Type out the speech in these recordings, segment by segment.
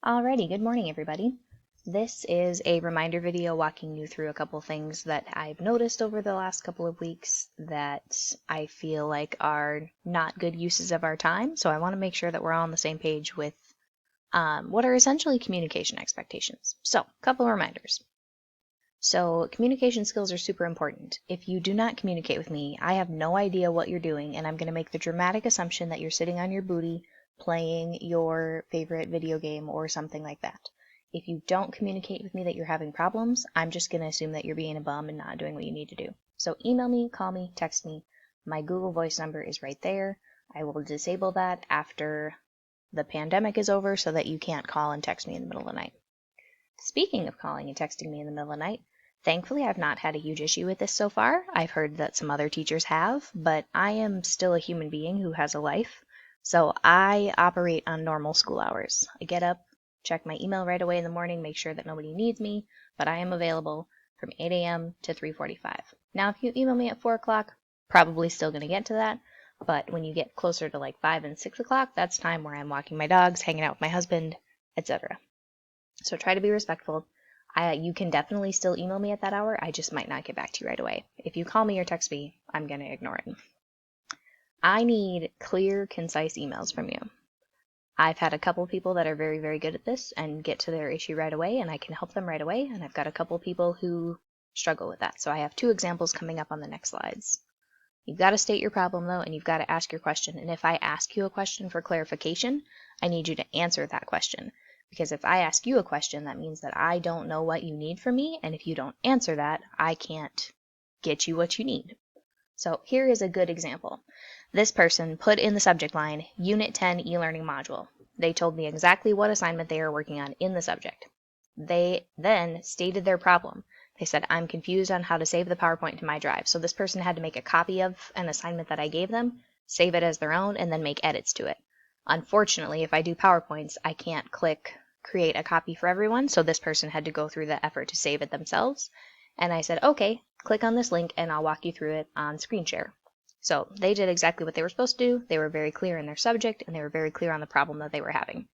Alrighty, good morning everybody. This is a reminder video walking you through a couple things that I've noticed over the last couple of weeks that I feel like are not good uses of our time, so I want to make sure that we're all on the same page with what are essentially communication expectations. So, a couple of reminders. So, communication skills are super important. If you do not communicate with me, I have no idea what you're doing, and I'm going to make the dramatic assumption that you're sitting on your booty playing your favorite video game or something like that. If you don't communicate with me that you're having problems, I'm just going to assume that you're being a bum and not doing what you need to do. So email me, call me, text me. My Google Voice number is right there. I will disable that after the pandemic is over so that you can't call and text me in the middle of the night. Speaking of calling and texting me in the middle of the night, thankfully I've not had a huge issue with this so far. I've heard that some other teachers have, but I am still a human being who has a life. So I operate on normal school hours. I get up, check my email right away in the morning, make sure that nobody needs me, but I am available from 8 a.m. to 3:45. Now, if you email me at 4 o'clock, probably still going to get to that, but when you get closer to like 5 and 6 o'clock, that's time where I'm walking my dogs, hanging out with my husband, etc. So try to be respectful. You can definitely still email me at that hour. I just might not get back to you right away. If you call me or text me, I'm going to ignore it. I need clear, concise emails from you. I've had a couple people that are very, very good at this and get to their issue right away, and I can help them right away. And I've got a couple people who struggle with that. So I have two examples coming up on the next slides. You've got to state your problem, though, and you've got to ask your question. And if I ask you a question for clarification, I need you to answer that question. Because if I ask you a question, that means that I don't know what you need from me, and if you don't answer that, I can't get you what you need. So here is a good example. This person put in the subject line, Unit 10 e-learning module. They told me exactly what assignment they are working on in the subject. They then stated their problem. They said, I'm confused on how to save the PowerPoint to my drive. So this person had to make a copy of an assignment that I gave them, save it as their own, and then make edits to it. Unfortunately, if I do PowerPoints, I can't click create a copy for everyone, so this person had to go through the effort to save it themselves. And I said, okay, click on this link and I'll walk you through it on screen share. So they did exactly what they were supposed to do. They were very clear in their subject and they were very clear on the problem that they were having.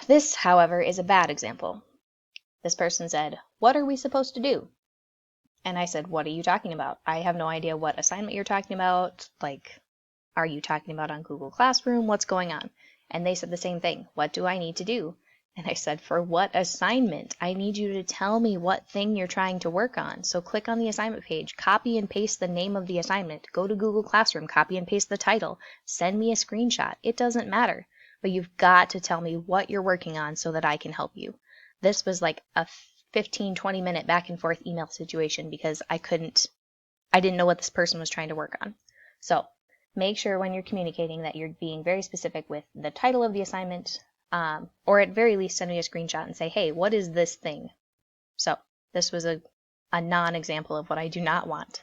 This, however, is a bad example. This person said, what are we supposed to do? And I said, what are you talking about? I have no idea what assignment you're talking about. Like, are you talking about on Google Classroom? What's going on? And they said the same thing. What do I need to do? And I said, for what assignment? I need you to tell me what thing you're trying to work on. So click on the assignment page, copy and paste the name of the assignment, go to Google Classroom, copy and paste the title, send me a screenshot. It doesn't matter. But you've got to tell me what you're working on so that I can help you. This was like a 15-20 minute back and forth email situation because I didn't know what this person was trying to work on. So make sure when you're communicating that you're being very specific with the title of the assignment, or at very least send me a screenshot and say, hey, what is this thing? So this was a non-example of what I do not want.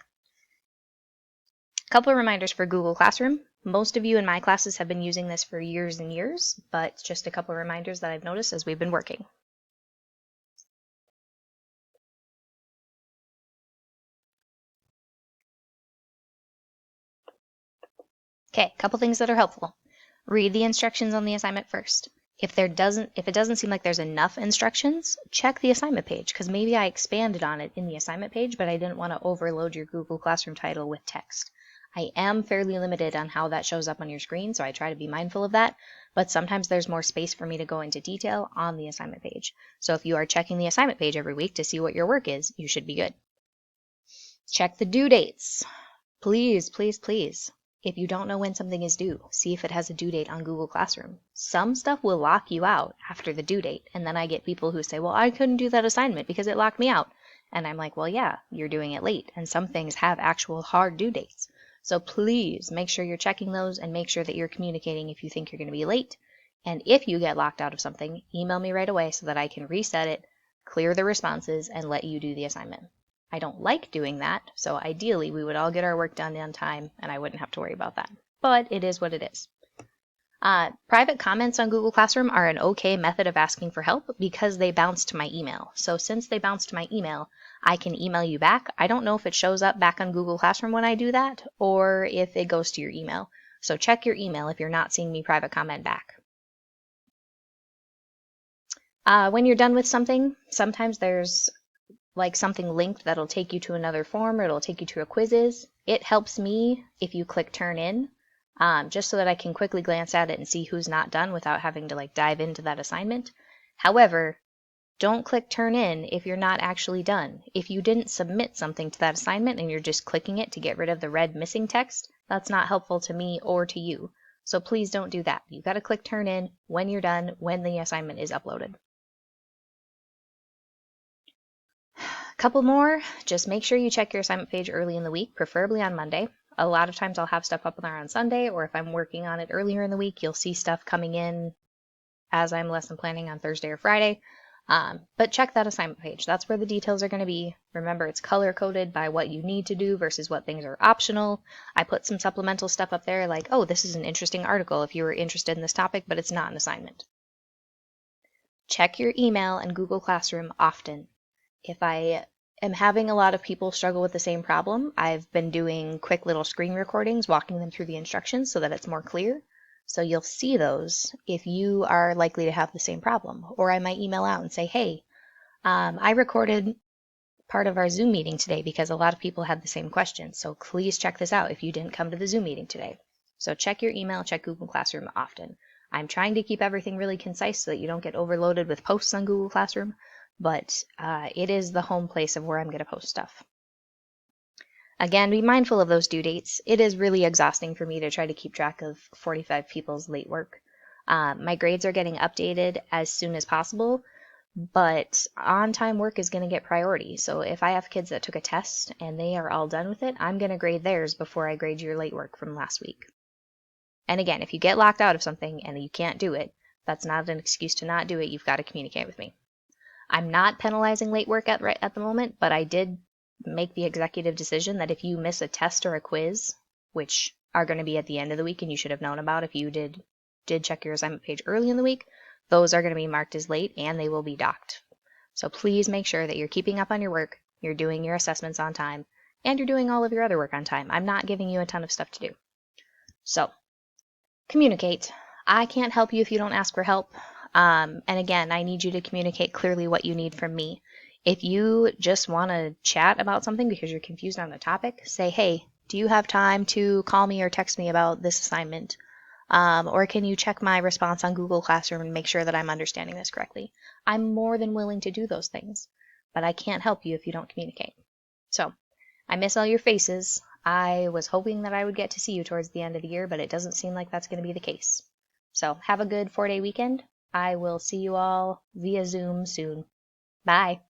A couple of reminders for Google Classroom. Most of you in my classes have been using this for years and years, but just a couple of reminders that I've noticed as we've been working. Okay, a couple things that are helpful. Read the instructions on the assignment first. If it doesn't seem like there's enough instructions, check the assignment page, because maybe I expanded on it in the assignment page, but I didn't want to overload your Google Classroom title with text. I am fairly limited on how that shows up on your screen, so I try to be mindful of that, but sometimes there's more space for me to go into detail on the assignment page. So if you are checking the assignment page every week to see what your work is, you should be good. Check the due dates. Please, please, please. If you don't know when something is due, see if it has a due date on Google Classroom. Some stuff will lock you out after the due date, and then I get people who say, well, I couldn't do that assignment because it locked me out. And I'm like, well, yeah, you're doing it late, and some things have actual hard due dates. So please make sure you're checking those and make sure that you're communicating if you think you're going to be late. And if you get locked out of something, email me right away so that I can reset it, clear the responses, and let you do the assignment. I don't like doing that, so ideally we would all get our work done on time and I wouldn't have to worry about that. But it is what it is. Private comments on Google Classroom are an okay method of asking for help because they bounce to my email. So since they bounce to my email, I can email you back. I don't know if it shows up back on Google Classroom when I do that or if it goes to your email. So check your email if you're not seeing me private comment back. When you're done with something, sometimes there's like something linked that'll take you to another form or it'll take you to a quizzes. It helps me if you click turn in, just so that I can quickly glance at it and see who's not done without having to like dive into that assignment. However, don't click turn in if you're not actually done. If you didn't submit something to that assignment and you're just clicking it to get rid of the red missing text, that's not helpful to me or to you. So please don't do that. You got to click turn in when you're done, when the assignment is uploaded. Couple more, just make sure you check your assignment page early in the week, preferably on Monday. A lot of times I'll have stuff up there on Sunday, or if I'm working on it earlier in the week, you'll see stuff coming in as I'm lesson planning on Thursday or Friday. But check that assignment page. That's where the details are going to be. Remember, it's color-coded by what you need to do versus what things are optional. I put some supplemental stuff up there like, oh, this is an interesting article if you were interested in this topic, but it's not an assignment. Check your email and Google Classroom often. If I am having a lot of people struggle with the same problem, I've been doing quick little screen recordings, walking them through the instructions so that it's more clear. So you'll see those if you are likely to have the same problem. Or I might email out and say, hey, I recorded part of our Zoom meeting today because a lot of people had the same question. So please check this out if you didn't come to the Zoom meeting today. So check your email, check Google Classroom often. I'm trying to keep everything really concise so that you don't get overloaded with posts on Google Classroom, but it is the home place of where I'm going to post stuff. Again, be mindful of those due dates. It is really exhausting for me to try to keep track of 45 people's late work. My grades are getting updated as soon as possible, but on-time work is going to get priority. So if I have kids that took a test and they are all done with it, I'm going to grade theirs before I grade your late work from last week. And again, if you get locked out of something and you can't do it, that's not an excuse to not do it. You've got to communicate with me. I'm not penalizing late work at the moment, but I did make the executive decision that if you miss a test or a quiz, which are going to be at the end of the week and you should have known about if you did check your assignment page early in the week, those are going to be marked as late and they will be docked. So please make sure that you're keeping up on your work, you're doing your assessments on time, and you're doing all of your other work on time. I'm not giving you a ton of stuff to do. So communicate. I can't help you if you don't ask for help. And again, I need you to communicate clearly what you need from me. If you just want to chat about something because you're confused on the topic, say, hey, do you have time to call me or text me about this assignment? Or can you check my response on Google Classroom and make sure that I'm understanding this correctly? I'm more than willing to do those things, but I can't help you if you don't communicate. So I miss all your faces. I was hoping that I would get to see you towards the end of the year, but it doesn't seem like that's going to be the case. So have a good 4-day weekend. I will see you all via Zoom soon. Bye.